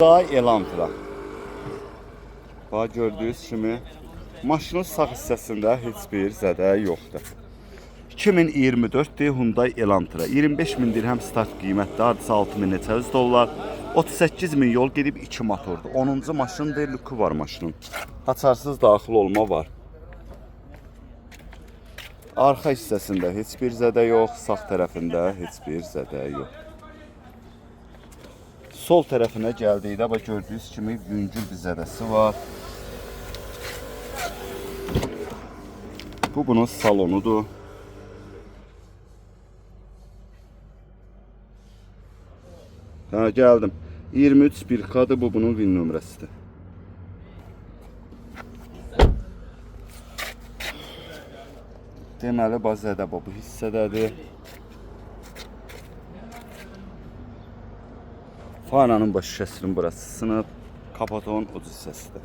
Hyundai Elantra. Bax gördüyünüz kimi maşının sağ hissəsində heç bir zədə yoxdur. 2024-dür Hyundai Elantra. 25 min dirhəm start qiymətdə, hardasa 6 min neçə yüz dollar. 38 min yol gedib 2 motordur. 10-cu maşındır, lüku var maşının. Açarsız daxil olma var. Arxa hissəsində heç bir zədə yox, sağ tərəfində heç bir zədə yox. Sol tərəfinə gəldikdə bax gördüyünüz kimi yüngül bir zədəsi var. Bu bunun salonudur. Ha, gəldim. 23 1K-dır, bu bunun VIN nömrəsidir. Deməli, bazədə bu hissədədir. Faranın baş şişəsinin burası sınıb. Kapoton o hissəsidir.